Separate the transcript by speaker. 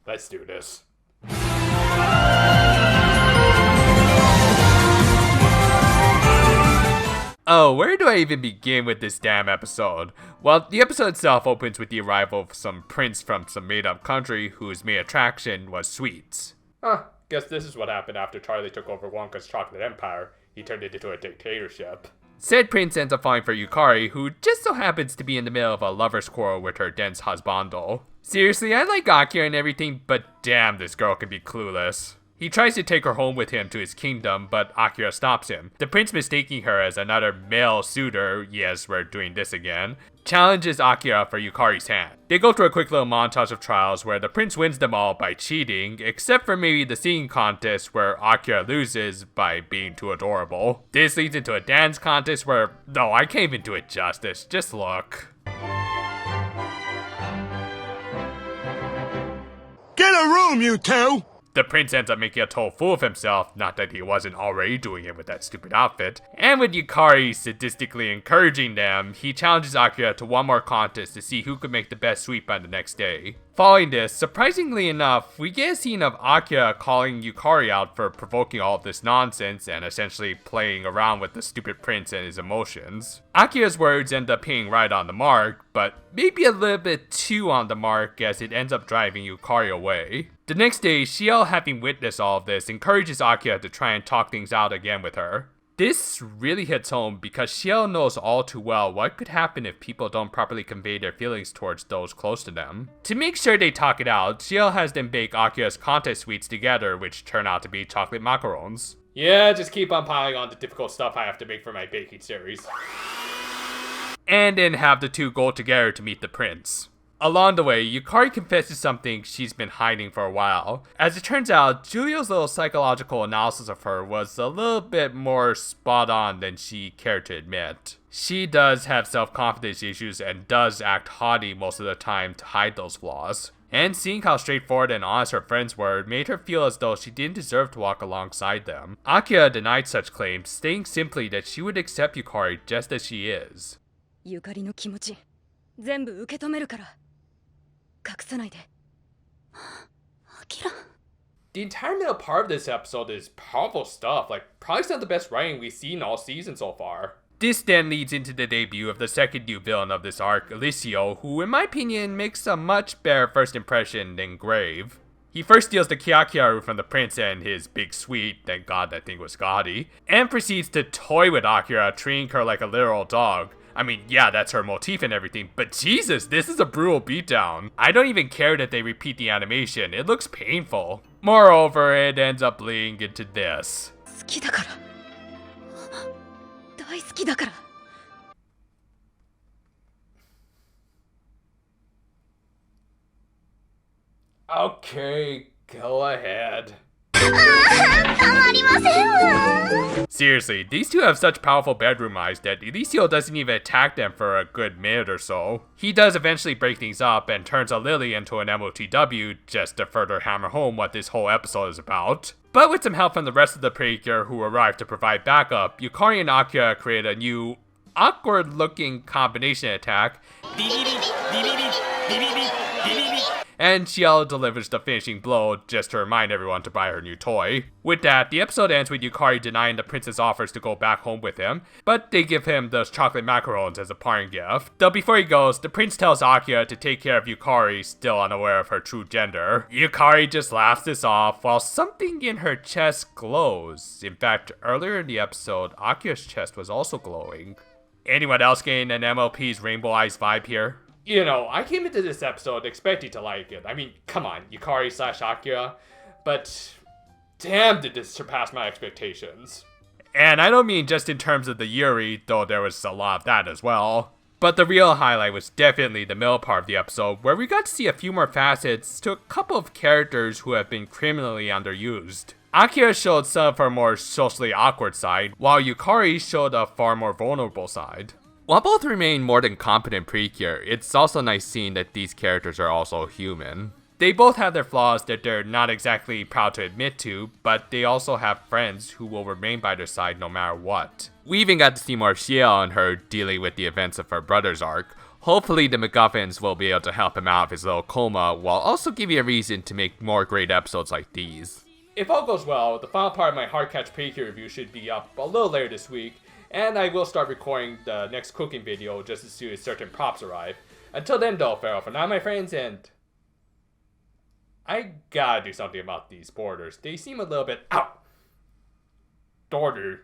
Speaker 1: Let's do this. Oh, where do I even begin with this damn episode? Well, the episode itself opens with the arrival of some prince from some made-up country whose main attraction was sweets. Guess this is what happened after Charlie took over Wonka's chocolate empire. He turned it into a dictatorship. Said prince ends up falling for Yukari, who just so happens to be in the middle of a lover's quarrel with her dense husbando. Seriously, I like Akira and everything, but damn, this girl can be clueless. He tries to take her home with him to his kingdom, but Akira stops him. The prince, mistaking her as another male suitor, yes, we're doing this again, challenges Akira for Yukari's hand. They go through a quick little montage of trials where the prince wins them all by cheating, except for maybe the singing contest where Akira loses by being too adorable. This leads into a dance contest where, no, I can't even do it justice, just look.
Speaker 2: Get a room, you two!
Speaker 1: The prince ends up making a total fool of himself, not that he wasn't already doing it with that stupid outfit. And with Yukari sadistically encouraging them, he challenges Akira to one more contest to see who could make the best sweep by the next day. Following this, surprisingly enough, we get a scene of Akira calling Yukari out for provoking all of this nonsense and essentially playing around with the stupid prince and his emotions. Akira's words end up hitting right on the mark, but maybe a little bit too on the mark as it ends up driving Yukari away. The next day, Shiel, having witnessed all of this, encourages Akira to try and talk things out again with her. This really hits home because Shiel knows all too well what could happen if people don't properly convey their feelings towards those close to them. To make sure they talk it out, Shiel has them bake Akira's contest sweets together, which turn out to be chocolate macarons. Yeah, just keep on piling on the difficult stuff I have to make for my baking series. And then have the two go together to meet the prince. Along the way, Yukari confesses something she's been hiding for a while. As it turns out, Julio's little psychological analysis of her was a little bit more spot on than she cared to admit. She does have self-confidence issues and does act haughty most of the time to hide those flaws. And seeing how straightforward and honest her friends were made her feel as though she didn't deserve to walk alongside them. Akira denied such claims, stating simply that she would accept Yukari just as she is.
Speaker 3: ゆかりの気持ち全部受け止めるから隠さないで。アキラ。
Speaker 1: The entire middle part of this episode is powerful stuff, like probably some of the best writing we've seen all season so far. This then leads into the debut of the second new villain of this arc, Eliseo, who in my opinion makes a much better first impression than Grave. He first steals the Kirakira from the prince and his big sweet, thank god that thing was gaudy, and proceeds to toy with Akira, treating her like a literal dog. I mean, yeah, that's her motif and everything, but Jesus, this is a brutal beatdown. I don't even care that they repeat the animation, it looks painful. Moreover, it ends up leading into this.
Speaker 3: 好きだから。大好きだから。
Speaker 1: Okay, go ahead. Seriously, these two have such powerful bedroom eyes that Eliseo doesn't even attack them for a good minute or so. He does eventually break things up and turns a Lily into an MOTW just to further hammer home what this whole episode is about. But with some help from the rest of the Precure who arrive to provide backup, Yukari and Akira create a new, awkward-looking combination attack. And Shiel delivers the finishing blow just to remind everyone to buy her new toy. With that, the episode ends with Yukari denying the prince's offers to go back home with him, but they give him those chocolate macarons as a parting gift. Though before he goes, the prince tells Akira to take care of Yukari, still unaware of her true gender. Yukari just laughs this off while something in her chest glows. In fact, earlier in the episode, Akira's chest was also glowing. Anyone else getting an MLP's Rainbow Eyes vibe here? You know, I came into this episode expecting to like it. I mean, come on, Yukari / Akira. But damn, did this surpass my expectations. And I don't mean just in terms of the yuri, though there was a lot of that as well. But the real highlight was definitely the middle part of the episode, where we got to see a few more facets to a couple of characters who have been criminally underused. Akira showed some of her more socially awkward side, while Yukari showed a far more vulnerable side. While both remain more than competent Precure, it's also nice seeing that these characters are also human. They both have their flaws that they're not exactly proud to admit to, but they also have friends who will remain by their side no matter what. We even got to see more Shiel and her dealing with the events of her brother's arc. Hopefully the MacGuffins will be able to help him out of his little coma, while also give you a reason to make more great episodes like these. If all goes well, the final part of my Hardcatch Precure review should be up a little later this week, and I will start recording the next cooking video just as soon as certain props arrive. Until then though, farewell for now my friends, and I gotta do something about these borders. They seem a little bit out. Order.